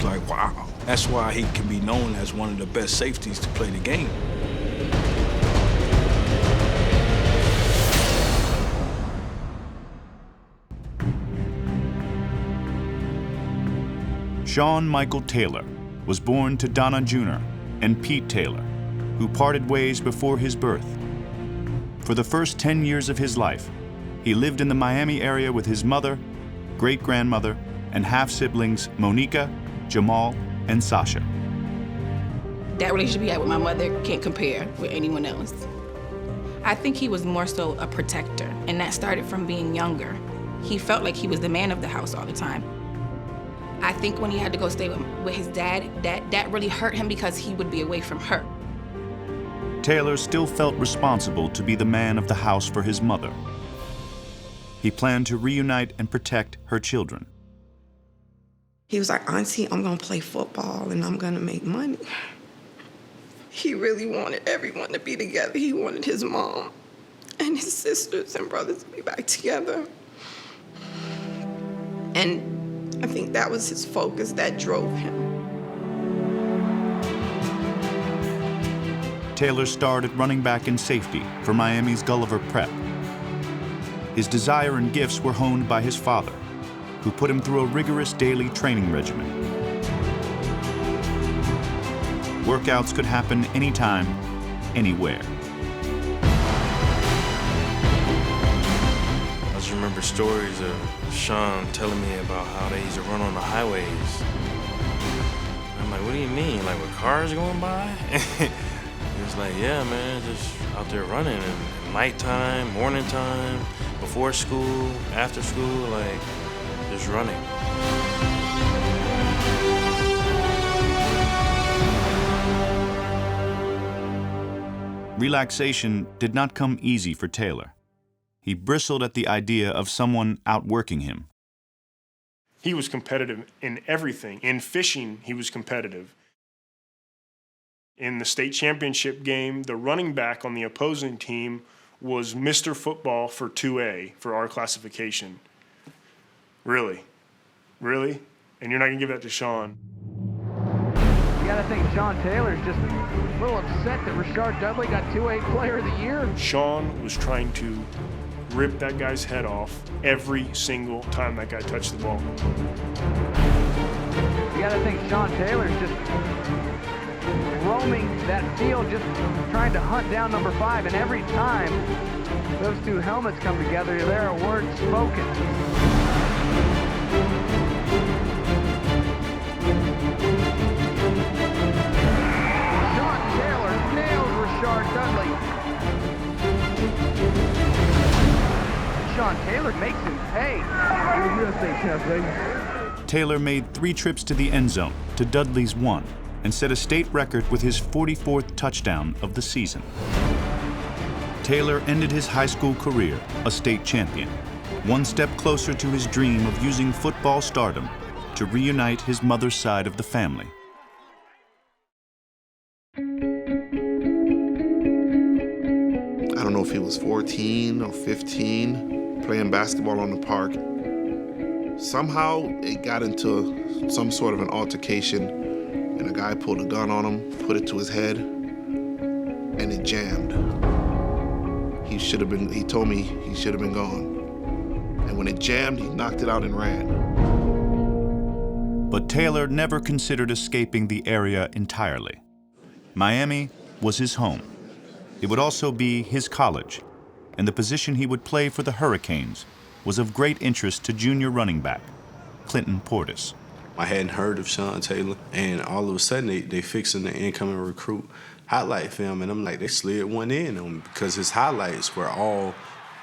was like, wow. That's why he can be known as one of the best safeties to play the game. Sean Michael Taylor was born to Donna Jr. and Pete Taylor, who parted ways before his birth. For the first 10 years of his life, he lived in the Miami area with his mother, great-grandmother, and half-siblings Monica, Jamal, and Sasha. That relationship he had with my mother can't compare with anyone else. I think he was more so a protector, and that started from being younger. He felt like he was the man of the house all the time. I think when he had to go stay with his dad, that really hurt him because he would be away from her. Taylor still felt responsible to be the man of the house for his mother. He planned to reunite and protect her children. He was like, Auntie, I'm gonna play football and I'm gonna make money. He really wanted everyone to be together. He wanted his mom and his sisters and brothers to be back together. And I think that was his focus that drove him. Taylor started running back in safety for Miami's Gulliver Prep. His desire and gifts were honed by his father, who put him through a rigorous daily training regimen. Workouts could happen anytime, anywhere. I just remember stories of Sean telling me about how they used to run on the highways. I'm like, what do you mean? Like with cars going by? He was like, yeah, man, just out there running in nighttime, morning time, before school, after school, like just running. Relaxation did not come easy for Taylor. He bristled at the idea of someone outworking him. He was competitive in everything. In fishing, he was competitive. In the state championship game, the running back on the opposing team was Mr. Football for 2A, for our classification. Really? Really? And you're not going to give that to Sean? You got to think Sean Taylor's just a little upset that Rashard Dudley got 2A Player of the Year. Sean was trying to rip that guy's head off every single time that guy touched the ball. You got to think Sean Taylor's just roaming that field, just trying to hunt down number 5, and every time those two helmets come together, there are words spoken. Sean Taylor nails Rashard Dudley. Sean Taylor makes him pay. Taylor made 3 trips to the end zone to Dudley's 1 and set a state record with his 44th touchdown of the season. Taylor ended his high school career a state champion, one step closer to his dream of using football stardom to reunite his mother's side of the family. I don't know if he was 14 or 15, playing basketball on the park. Somehow it got into some sort of an altercation, and a guy pulled a gun on him, put it to his head, and it jammed. He told me he should have been gone. And when it jammed, he knocked it out and ran. But Taylor never considered escaping the area entirely. Miami was his home. It would also be his college, and the position he would play for the Hurricanes was of great interest to junior running back, Clinton Portis. I hadn't heard of SeanTaylor, and all of a sudden they fixing the incoming recruit highlight film, and I'm like, they slid one in on him because his highlights were all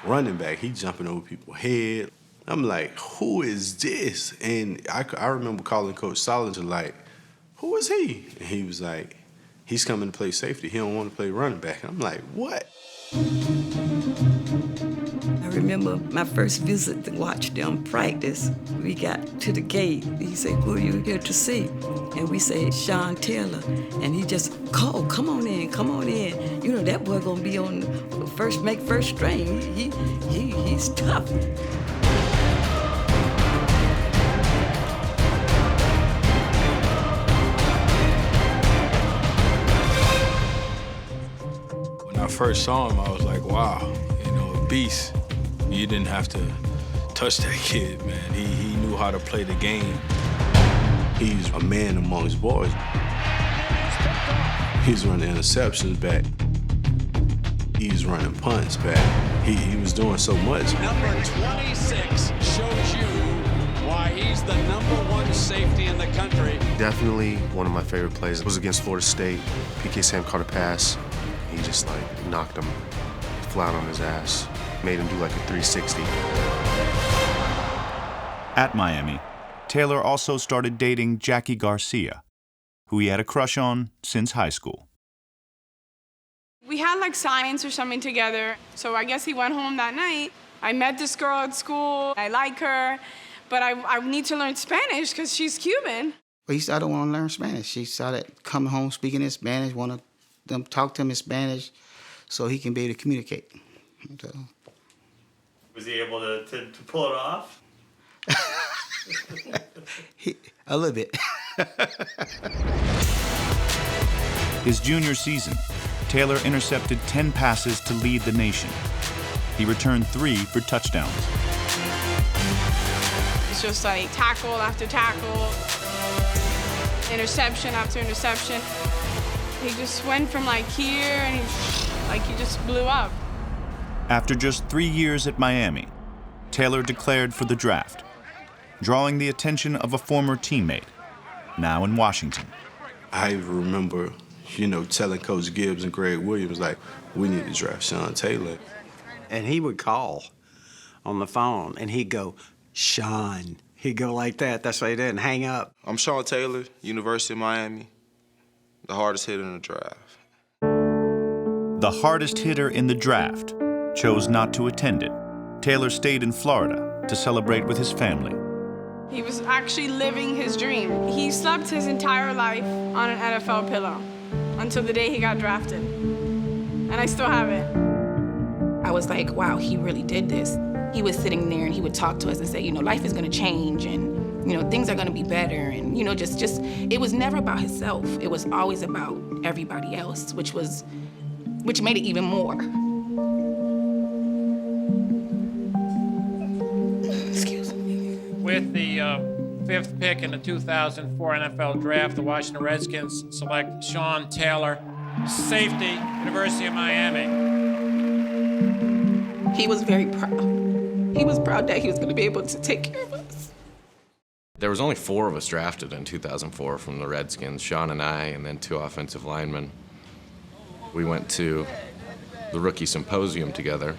running back. He jumping over people's head. I'm like, who is this? And I remember calling Coach Solinger like, who is he? And he was like, he's coming to play safety. He don't want to play running back. And I'm like, what? I remember my first visit to watch them practice. We got to the gate. He said, who are you here to see? And we said, Sean Taylor. And he just called, come on in, come on in. You know, that boy gonna be on first string. He's tough. first saw him, I was like, wow, you know, a beast. You didn't have to touch that kid, man. He knew how to play the game. He's a man amongst boys. He's running interceptions back. He's running punts back. He was doing so much. Number 26 shows you why he's the #1 safety in the country. Definitely one of my favorite plays was against Florida State. PK Sam caught a pass. He just like knocked him flat on his ass. Made him do like a 360. At Miami, Taylor also started dating Jackie Garcia, who he had a crush on since high school. We had like science or something together, so I guess he went home that night. I met this girl at school. I like her, but I need to learn Spanish because she's Cuban. But he said, I don't want to learn Spanish. He started coming home speaking in Spanish, want them talk to him in Spanish so he can be able to communicate. So. Was he able to pull it off? A little bit. His junior season, Taylor intercepted 10 passes to lead the nation. He returned 3 for touchdowns. It's just like tackle after tackle, interception after interception. He just went from like here and he just blew up. After just 3 years at Miami, Taylor declared for the draft, drawing the attention of a former teammate, now in Washington. I remember, you know, telling Coach Gibbs and Greg Williams, like, we need to draft SeanTaylor. And he would call on the phone, and he'd go, Sean. He'd go like that. That's why he didn't hang up. I'm SeanTaylor, University of Miami, the hardest hitter in the draft. The hardest hitter in the draft chose not to attend it. Taylor stayed in Florida to celebrate with his family. He was actually living his dream. He slept his entire life on an NFL pillow until the day he got drafted. And I still have it. I was like, wow, he really did this. He was sitting there and he would talk to us and say, you know, life is gonna change and, you know, things are gonna be better. And, you know, just it was never about himself. It was always about everybody else, which made it even more. Excuse me. With the 5th pick in the 2004 NFL Draft, the Washington Redskins select SeanTaylor, safety, University of Miami. He was very proud. He was proud that he was going to be able to take care of us. There was only 4 of us drafted in 2004 from the Redskins, Sean and I, and then 2 offensive linemen. We went to the rookie symposium together,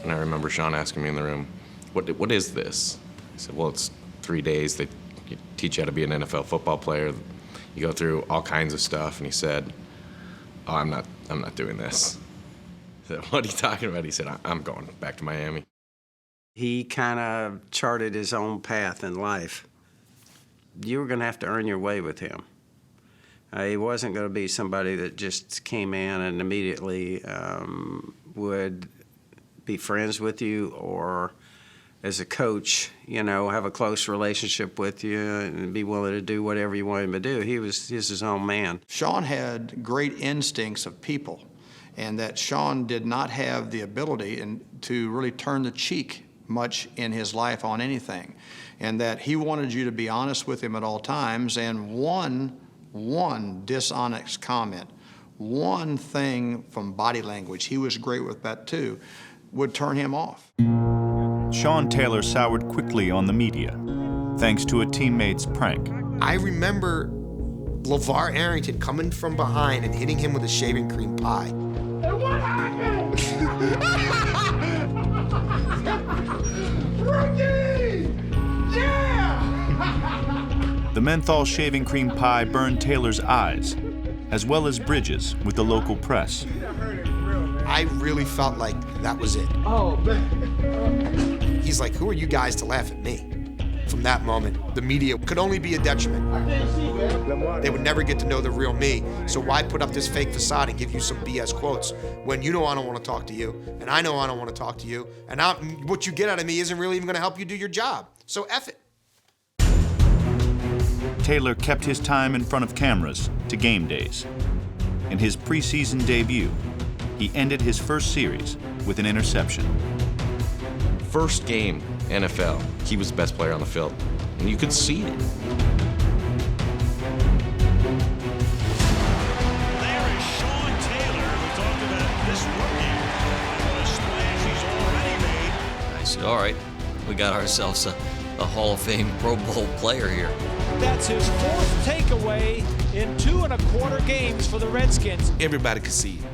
and I remember Sean asking me in the room, what is this? I said, well, it's 3 days. They teach you how to be an NFL football player. You go through all kinds of stuff. And he said, oh, I'm not doing this. I said, what are you talking about? He said, I'm going back to Miami. He kind of charted his own path in life. You were going to have to earn your way with him. He wasn't going to be somebody that just came in and immediately would be friends with you or, as a coach, you know, have a close relationship with you and be willing to do whatever you want him to do. He's his own man. Sean had great instincts of people, and that Sean did not have the ability to really turn the cheek much in his life on anything, and that he wanted you to be honest with him at all times, and one dishonest comment, one thing from body language, he was great with that too, would turn him off. SeanTaylor soured quickly on the media, thanks to a teammate's prank. I remember LeVar Arrington coming from behind and hitting him with a shaving cream pie. And what happened? Rookie! Yeah! The menthol shaving cream pie burned Taylor's eyes, as well as bridges with the local press. I really felt like that was it. Oh, man. He's like, who are you guys to laugh at me? From that moment, the media could only be a detriment. They would never get to know the real me, so why put up this fake facade and give you some BS quotes when you know I don't want to talk to you, and I know I don't want to talk to you, and what you get out of me isn't really even going to help you do your job, so F it. Taylor kept his time in front of cameras to game days. In his preseason debut, he ended his first series with an interception. First game, NFL, he was the best player on the field, and you could see it. There is SeanTaylor, who talked about this rookie and what a splash he's already made. I said, all right, we got ourselves a Hall of Fame Pro Bowl player here. That's his fourth takeaway in 2 1/4 games for the Redskins. Everybody could see it.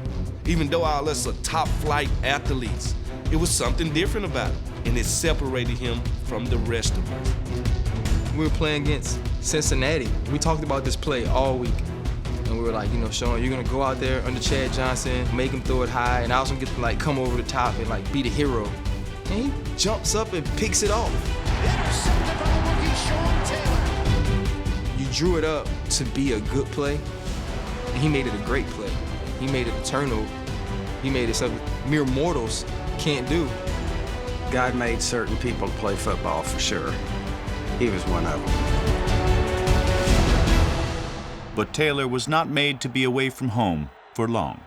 Even though all us are top flight athletes, it was something different about it, and it separated him from the rest of us. We were playing against Cincinnati. We talked about this play all week. And we were like, you know, Sean, you're gonna go out there under Chad Johnson, make him throw it high, and I was gonna get to like come over the top and like be the hero. And he jumps up and picks it off. Intercepted by the rookie SeanTaylor. You drew it up to be a good play, and he made it a great play. He made it a turnover. He made it something mere mortals can't do. God made certain people play football for sure. He was one of them. But Taylor was not made to be away from home for long.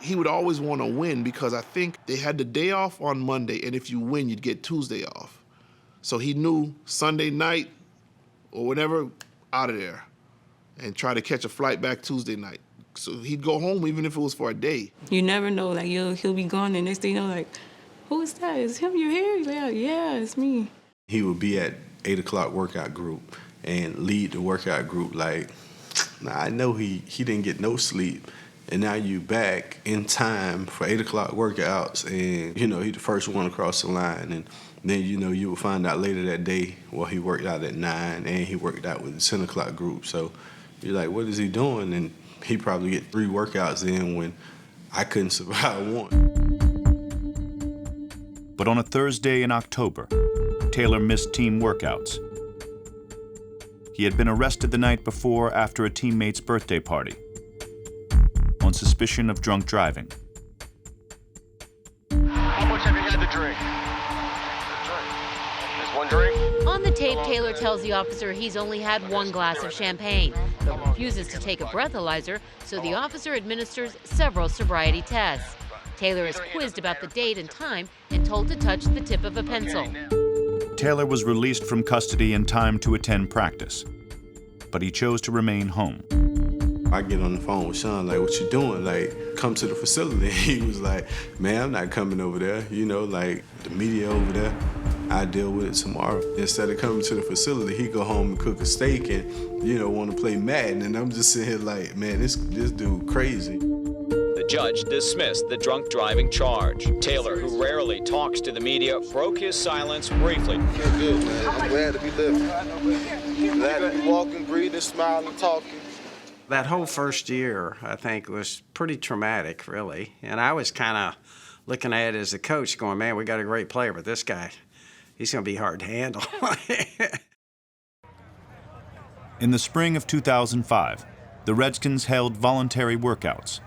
He would always want to win because I think they had the day off on Monday, and if you win, you'd get Tuesday off. So he knew Sunday night or whatever, out of there, and try to catch a flight back Tuesday night. So he'd go home even if it was for a day. You never know, like, he'll be gone, and next thing you know, like, who is that? Is him you're here? Like, yeah, it's me. He would be at 8 o'clock workout group and lead the workout group like, nah, I know he didn't get no sleep, and now you back in time for 8 o'clock workouts, and, you know, he the first one across the line, and then, you know, you will find out later that day, well, he worked out at 9, and he worked out with the 10 o'clock group, so you're like, what is he doing? And he probably get 3 workouts in when I couldn't survive one. But on a Thursday in October, Taylor missed team workouts. He had been arrested the night before after a teammate's birthday party on suspicion of drunk driving. How much have you had to drink? Just one drink? On the tape, Taylor tells the officer he's only had 1 glass of champagne, but refuses to take a breathalyzer, so the officer administers several sobriety tests. Taylor is quizzed about the date and time and told to touch the tip of a pencil. Taylor was released from custody in time to attend practice, but he chose to remain home. I get on the phone with Sean, like, what you doing? Like, come to the facility. He was like, man, I'm not coming over there. You know, like, the media over there, I deal with it tomorrow. Instead of coming to the facility, he go home and cook a steak and, you know, want to play Madden. And I'm just sitting here like, man, this dude crazy. The judge dismissed the drunk driving charge. Taylor, who rarely talks to the media, broke his silence briefly. Feel good, man. I'm glad to be living. Glad to be walking, breathing, smiling, talking. That whole first year, I think, was pretty traumatic, really. And I was kind of looking at it as a coach going, man, we got a great player, but this guy, he's going to be hard to handle. In the spring of 2005, the Redskins held voluntary workouts.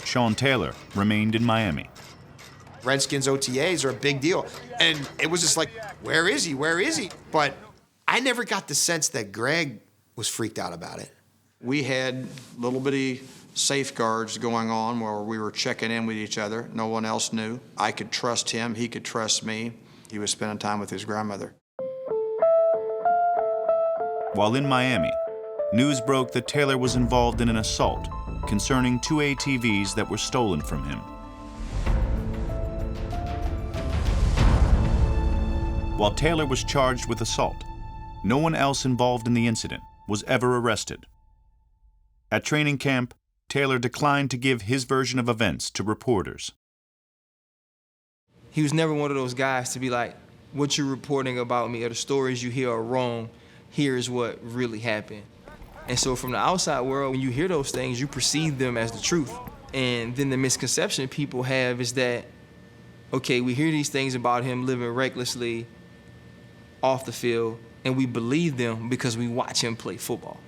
SeanTaylor remained in Miami. Redskins OTAs are a big deal. And it was just like, where is he? Where is he? But I never got the sense that Greg was freaked out about it. We had little bitty safeguards going on where we were checking in with each other. No one else knew. I could trust him. He could trust me. He was spending time with his grandmother. While in Miami, news broke that Taylor was involved in an assault concerning 2 ATVs that were stolen from him. While Taylor was charged with assault, no one else involved in the incident was ever arrested. At training camp, Taylor declined to give his version of events to reporters. He was never one of those guys to be like, what you're reporting about me or the stories you hear are wrong. Here's what really happened. And so from the outside world, when you hear those things, you perceive them as the truth. And then the misconception people have is that, okay, we hear these things about him living recklessly off the field, and we believe them because we watch him play football.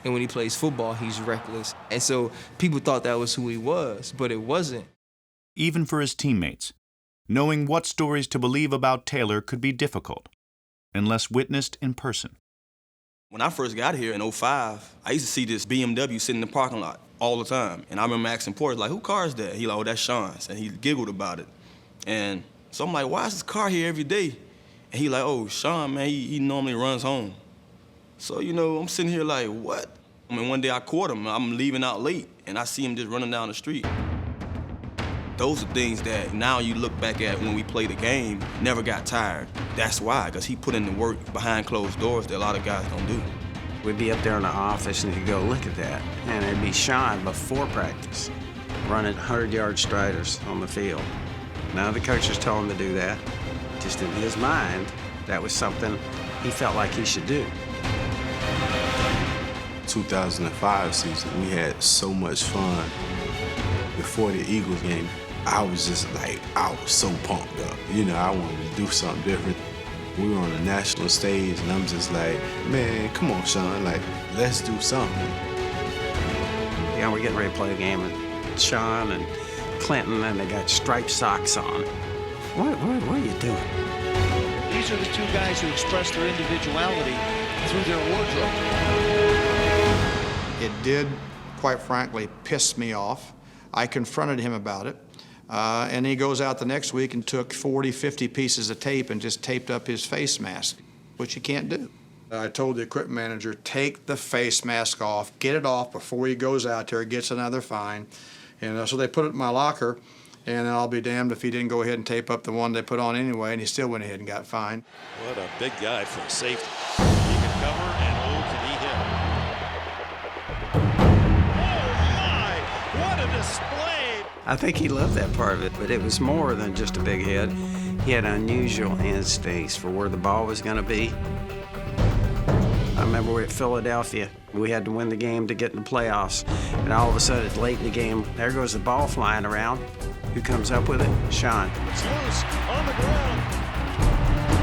And when he plays football, he's reckless. And so people thought that was who he was, but it wasn't. Even for his teammates, knowing what stories to believe about Taylor could be difficult, unless witnessed in person. When I first got here in '05, I used to see this BMW sitting in the parking lot all the time. And I remember asking Portis, like, who car is that? He like, oh, that's Sean's. And he giggled about it. And so I'm like, why is this car here every day? And he like, oh, Sean, man, he normally runs home. So, you know, I'm sitting here like, what? I mean, one day I caught him. I'm leaving out late, and I see him just running down the street. Those are things that now you look back at when we play the game, never got tired. That's why, because he put in the work behind closed doors that a lot of guys don't do. We'd be up there in the office and he'd go, look at that. And it'd be Sean before practice, running 100-yard striders on the field. None of the coaches told him to do that. Just in his mind, that was something he felt like he should do. 2005 season, we had so much fun. Before the Eagles game, I was just like, I was so pumped up. You know, I wanted to do something different. We were on the national stage, and I'm just like, man, come on, Sean, like, let's do something. Yeah, we're getting ready to play a game, and Sean and Clinton, and they got striped socks on. What are you doing? These are the two guys who express their individuality through their wardrobe. It did, quite frankly, piss me off. I confronted him about it. And he goes out the next week and took 40, 50 pieces of tape and just taped up his face mask, which you can't do. I told the equipment manager, take the face mask off, get it off before he goes out there, gets another fine. And so they put it in my locker, and I'll be damned if he didn't go ahead and tape up the one they put on anyway, and he still went ahead and got fined. What a big guy for a safety. He can cover, and oh, can he hit. Oh, my! What a display! I think he loved that part of it, but it was more than just a big head. He had unusual instincts for where the ball was going to be. I remember we were at Philadelphia. We had to win the game to get in the playoffs. And all of a sudden, it's late in the game. There goes the ball flying around. Who comes up with it? Sean. It's loose on the ground.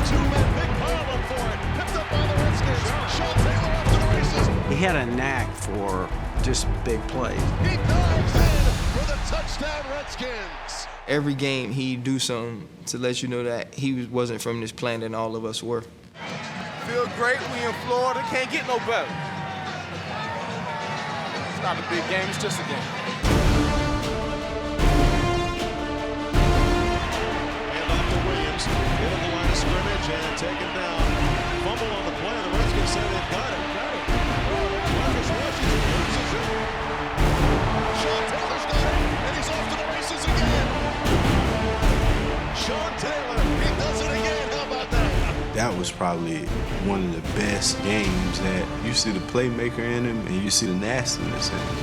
Two-man big pile up for it. Picked up by the Redskins. SeanTaylor off to the races. He had a knack for just big plays. He dives in for the touchdown, Redskins. Every game, he'd do something to let you know that he wasn't from this planet and all of us were. Feel great. We in Florida. Can't get no better. It's not a big game. It's just a game. And off to Williams. Get on the line of scrimmage and taken down. Fumble on the play. The Redskins say they've got it. Marcus Washington loses it. Sean Taylor's got it. And he's off to the races again. Sean Taylor, he does it again. How about that? That was probably one of the best games that you see the playmaker in him and you see the nastiness in him.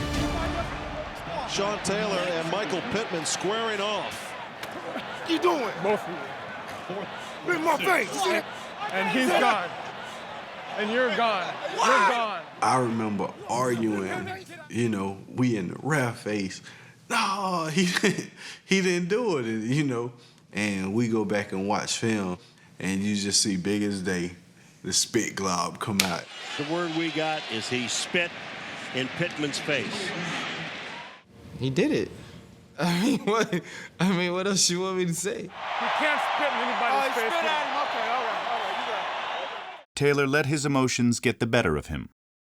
Sean Taylor and Michael Pittman squaring off. What you doing? Both of you. Look at my face. And he's gone. And you're gone. You're gone. I remember arguing, you know, we in the ref face. No, he didn't do it, you know. And we go back and watch film, and you just see big as day, the spit glob come out. The word we got is he spit in Pittman's face. He did it. I mean, what else you want me to say? You can't spit in anybody's face. Spit at him. Okay, all right, you got it. Taylor let his emotions get the better of him,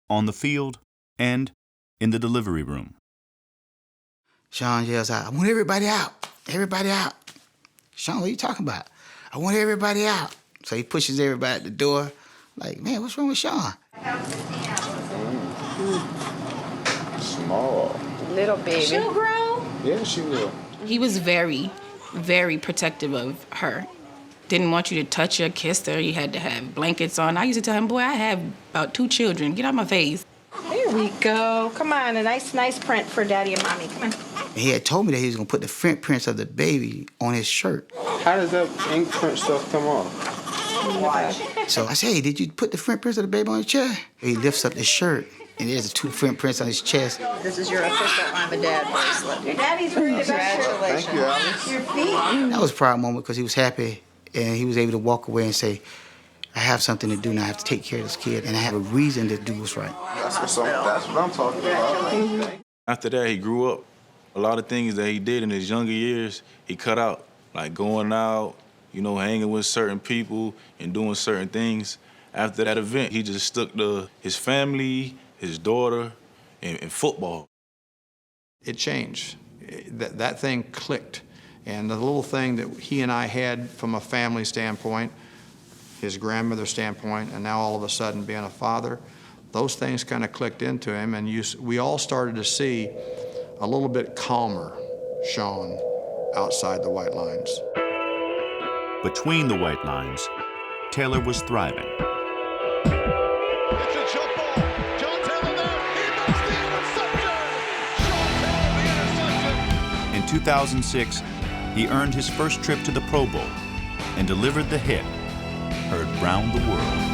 on the field and in the delivery room. Sean yells out, I want everybody out. Everybody out. Sean, what are you talking about? I want everybody out. So he pushes everybody at the door. Like, man, what's wrong with Sean? Small. Little baby. She'll grow. Yeah, she will. He was very, very protective of her. Didn't want you to touch her, kiss her. You had to have blankets on. I used to tell him, boy, I have about 2 children. Get out my face. There we go. Come on, a nice print for Daddy and Mommy. Come on. He had told me that he was going to put the fingerprints of the baby on his shirt. How does that ink print stuff come off? So I said, hey, did you put the fingerprints of the baby on his chest? He lifts up the shirt, and there's 2 fingerprints on his chest. This is your official I'm a dad bracelet. Your daddy's birthday. Congratulations. Thank you, Alice. Your feet. That was a proud moment because he was happy, and he was able to walk away and say, I have something to do now. I have to take care of this kid, and I have a reason to do what's right. That's what I'm talking about. After that, he grew up. A lot of things that he did in his younger years, he cut out. Like going out, you know, hanging with certain people and doing certain things. After that event, he just stuck to his family, his daughter, and football. It changed. That thing clicked. And the little thing that he and I had from a family standpoint, his grandmother's standpoint, and now all of a sudden being a father, those things kind of clicked into him, and we all started to see a little bit calmer Sean outside the white lines. Between the white lines, Taylor was thriving. It's a jump ball. John Taylor there. He makes the interception. Sean Taylor, the interception. In 2006, he earned his first trip to the Pro Bowl and delivered the hit heard round the world.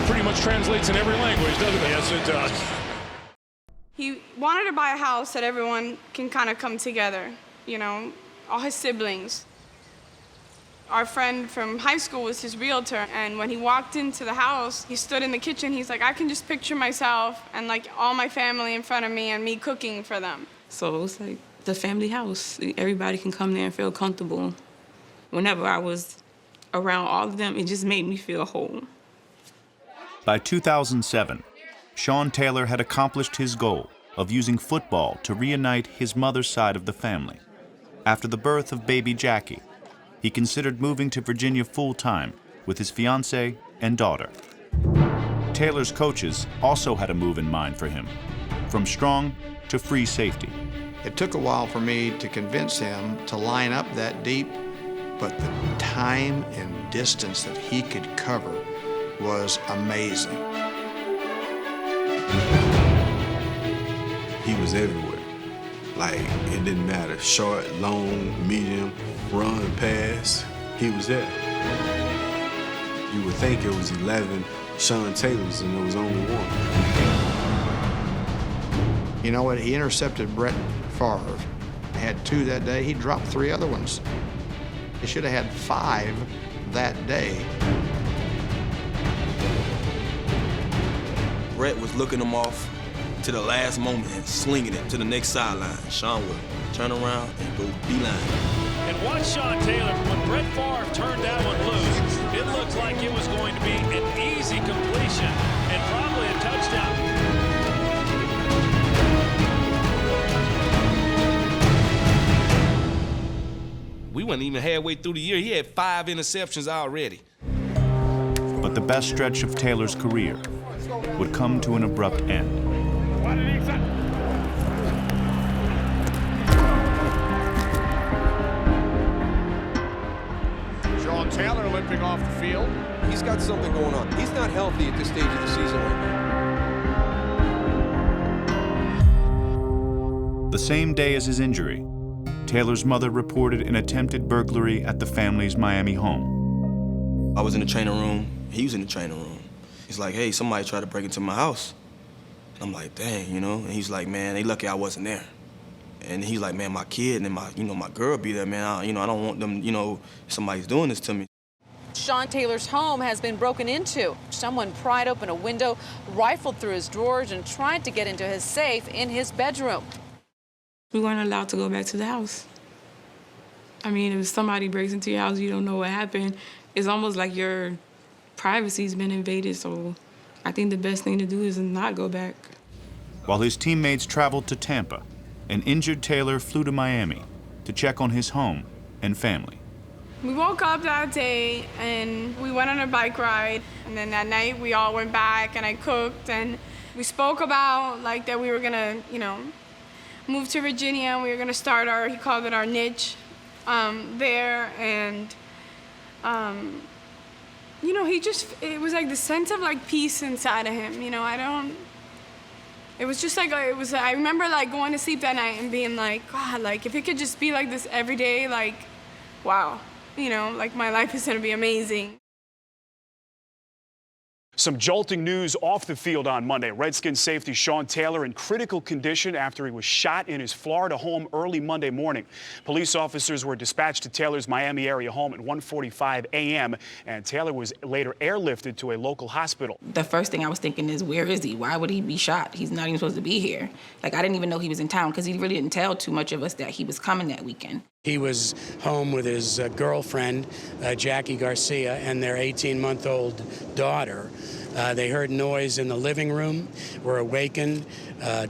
Pretty much translates in every language, doesn't it? Yes, it does. He wanted to buy a house that everyone can kind of come together, you know, all his siblings. Our friend from high school was his realtor, and when he walked into the house, he stood in the kitchen. He's like, I can just picture myself and like all my family in front of me and me cooking for them. So it's like the family house. Everybody can come there and feel comfortable. Whenever I was around all of them, it just made me feel whole. By 2007, Sean Taylor had accomplished his goal of using football to reunite his mother's side of the family. After the birth of baby Jackie, he considered moving to Virginia full-time with his fiancée and daughter. Taylor's coaches also had a move in mind for him, from strong to free safety. It took a while for me to convince him to line up that deep, but the time and distance that he could cover was amazing. He was everywhere. Like, it didn't matter. Short, long, medium, run, pass, he was there. You would think it was 11 Sean Taylors and there was only one. You know what? He intercepted Brett Favre. Had 2 that day. He dropped 3 other ones. He should have had 5 that day. Brett was looking him off to the last moment and slinging it to the next sideline. Sean would turn around and go beeline. And watch Sean Taylor. When Brett Favre turned that one loose, it looked like it was going to be an easy completion and probably a touchdown. We weren't even halfway through the year. He had 5 interceptions already. But the best stretch of Taylor's career would come to an abrupt end. Sean Taylor limping off the field. He's got something going on. He's not healthy at this stage of the season right now. The same day as his injury, Taylor's mother reported an attempted burglary at the family's Miami home. I was in the training room. He was in the training room. He's like, hey, somebody tried to break into my house. And I'm like, dang, you know? And he's like, man, they lucky I wasn't there. And he's like, man, my kid and my girl be there, man. I don't want them, somebody's doing this to me. Sean Taylor's home has been broken into. Someone pried open a window, rifled through his drawers, and tried to get into his safe in his bedroom. We weren't allowed to go back to the house. I mean, if somebody breaks into your house, you don't know what happened. It's almost like your privacy's been invaded, so I think the best thing to do is not go back. While his teammates traveled to Tampa, an injured Taylor flew to Miami to check on his home and family. We woke up that day and we went on a bike ride, and then that night we all went back and I cooked, and we spoke about that we were gonna, move to Virginia and we were gonna start he called it our niche there, and it was like the sense of peace inside of him, it was just I remember going to sleep that night and being like, God, if it could just be like this every day, wow, my life is gonna be amazing. Some jolting news off the field on Monday. Redskins safety SeanTaylor in critical condition after he was shot in his Florida home early Monday morning. Police officers were dispatched to Taylor's Miami area home at 1:45 a.m. and Taylor was later airlifted to a local hospital. The first thing I was thinking is, where is he? Why would he be shot? He's not even supposed to be here. Like, I didn't even know he was in town because he really didn't tell too much of us that he was coming that weekend. He was home with his girlfriend, Jackie Garcia, and their 18-month-old daughter. They heard noise in the living room, were awakened,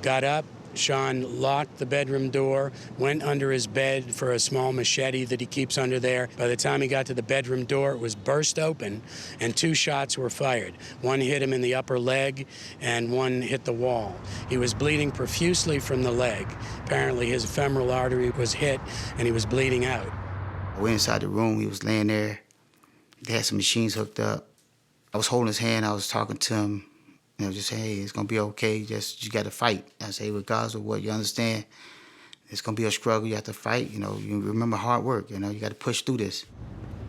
got up. Sean locked the bedroom door, went under his bed for a small machete that he keeps under there. By the time he got to the bedroom door, it was burst open, and 2 shots were fired. One hit him in the upper leg, and one hit the wall. He was bleeding profusely from the leg. Apparently, his femoral artery was hit, and he was bleeding out. I went inside the room. He was laying there. They had some machines hooked up. I was holding his hand. I was talking to him. You know, just say, hey, it's gonna be okay. Just you got to fight. I say, regardless of what you understand, it's gonna be a struggle. You have to fight. You know, you remember hard work. You know, you got to push through this.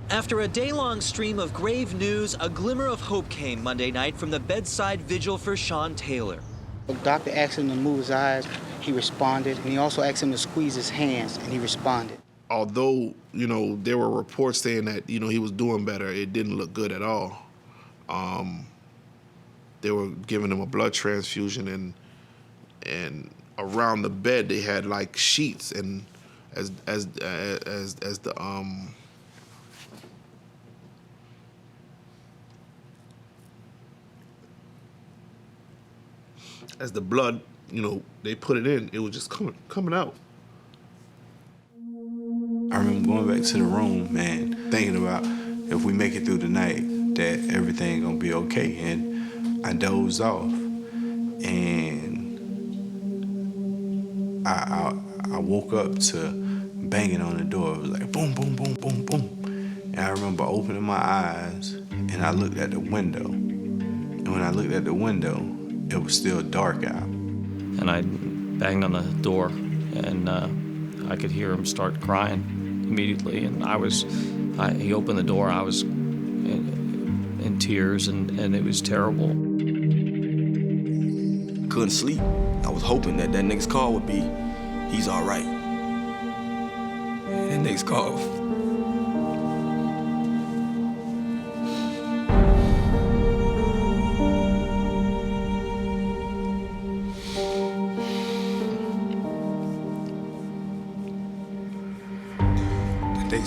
After a day-long stream of grave news, a glimmer of hope came Monday night from the bedside vigil for SeanTaylor. The doctor asked him to move his eyes. He responded, and he also asked him to squeeze his hands, and he responded. Although, you know, there were reports saying that, you know, he was doing better, it didn't look good at all. They were giving him a blood transfusion, and around the bed they had like sheets, and as the blood, you know, they put it in, it was just coming out. I remember going back to the room, man, thinking about if we make it through the night, that everything gonna be okay. And I dozed off, and I woke up to banging on the door. It was like boom, boom, boom, boom, boom. And I remember opening my eyes, and I looked at the window. And when I looked at the window, it was still dark out. And I banged on the door, and I could hear him start crying immediately. And he opened the door. I was in tears, and it was terrible. I couldn't sleep. I was hoping that next call would be, he's all right. And that next call,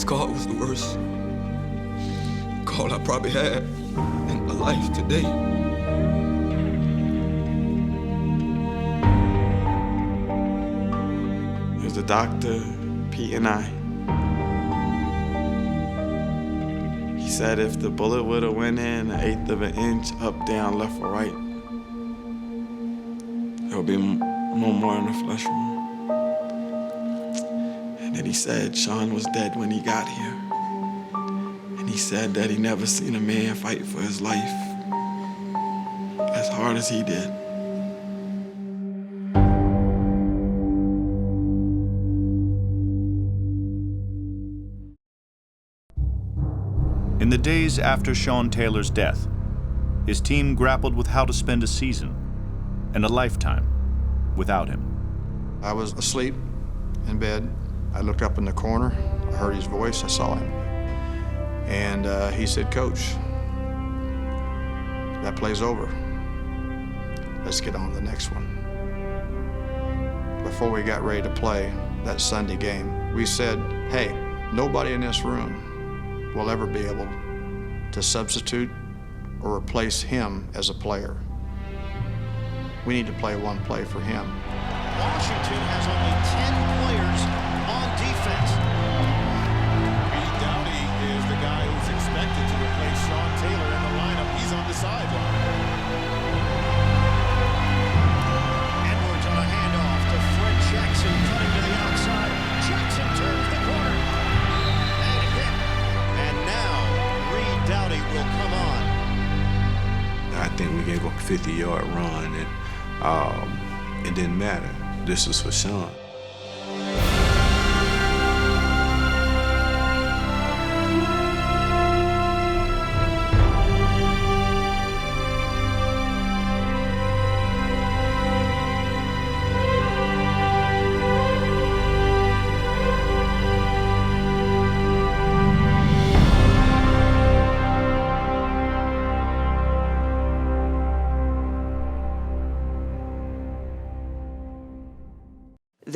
call was the worst call I probably had in my life today. It was the doctor, Pete, and I. He said if the bullet would have went in 1/8 of an inch, up, down, left, or right, there would be no more in the flesh wound. And then he said Sean was dead when he got here. And he said that he never seen a man fight for his life as hard as he did. In the days after SeanTaylor's death, his team grappled with how to spend a season and a lifetime without him. I was asleep in bed. I looked up in the corner, I heard his voice, I saw him. And he said, "Coach, that play's over. Let's get on to the next one." Before we got ready to play that Sunday game, we said, hey, nobody in this room will ever be able to substitute or replace him as a player. We need to play one play for him. Washington has only 10 players on defense. Pete Dowdy is the guy who's expected to replace SeanTaylor in the lineup. He's on the sideline. Edwards on a handoff to Fred Jackson, cutting to the outside. Jackson turns the corner and hit. And now Reed Dowdy will come on. I think we gave up a 50-yard run, and it didn't matter. This was for Sean.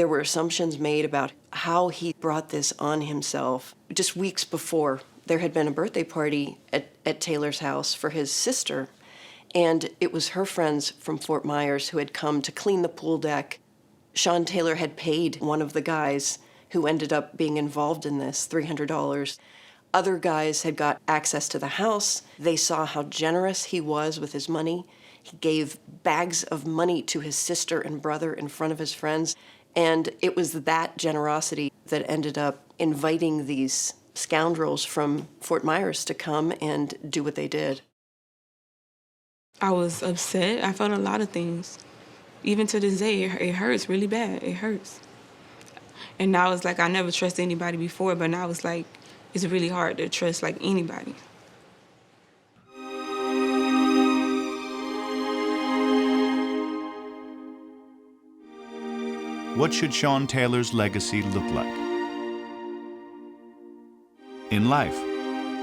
There were assumptions made about how he brought this on himself. Just weeks before, there had been a birthday party at Taylor's house for his sister, and it was her friends from Fort Myers who had come to clean the pool deck. SeanTaylor had paid one of the guys who ended up being involved in this $300. Other guys had got access to the house. They saw how generous he was with his money. He gave bags of money to his sister and brother in front of his friends. And it was that generosity that ended up inviting these scoundrels from Fort Myers to come and do what they did. I was upset. I felt a lot of things. Even to this day, it hurts really bad. It hurts. And now it's like I never trusted anybody before, but now it's like it's really hard to trust like anybody. What should SeanTaylor's legacy look like? In life,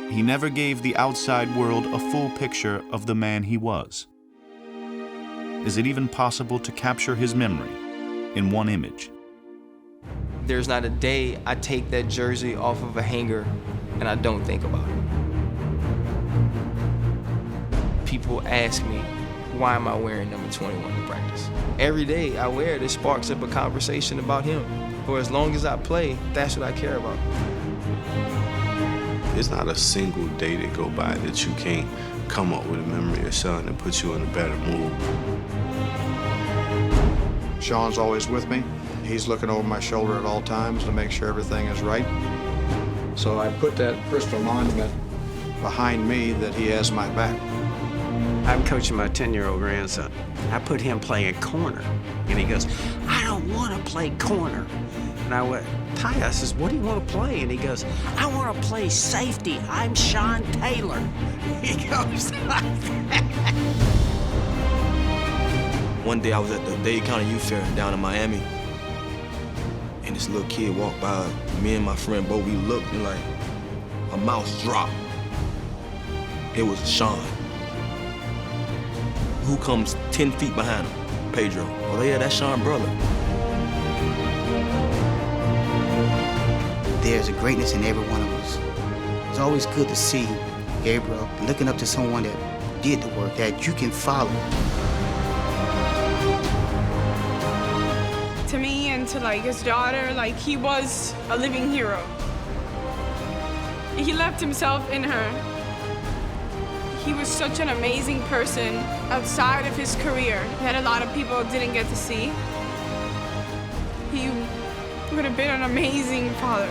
he never gave the outside world a full picture of the man he was. Is it even possible to capture his memory in one image? There's not a day I take that jersey off of a hanger and I don't think about it. People ask me, why am I wearing number 21 to practice? Every day I wear it, it sparks up a conversation about him. For as long as I play, that's what I care about. It's not a single day that go by that you can't come up with a memory of Sean and put you in a better mood. Sean's always with me. He's looking over my shoulder at all times to make sure everything is right. So I put that crystal monument behind me that he has my back. I'm coaching my 10-year-old grandson. I put him playing corner, and he goes, I don't want to play corner. And I went, Ty, I says, what do you want to play? And he goes, I want to play safety. I'm SeanTaylor. He goes like that. One day I was at the Dade County Youth Fair down in Miami, and this little kid walked by. Me and my friend Bo, we looked and like, a mouse dropped. It was Sean. Who comes 10 feet behind him? Pedro. Oh yeah, that's Sean's brother. There's a greatness in every one of us. It's always good to see Gabriel looking up to someone that did the work, that you can follow. To me and to like his daughter, like he was a living hero. He left himself in her. He was such an amazing person outside of his career that a lot of people didn't get to see. He would have been an amazing father.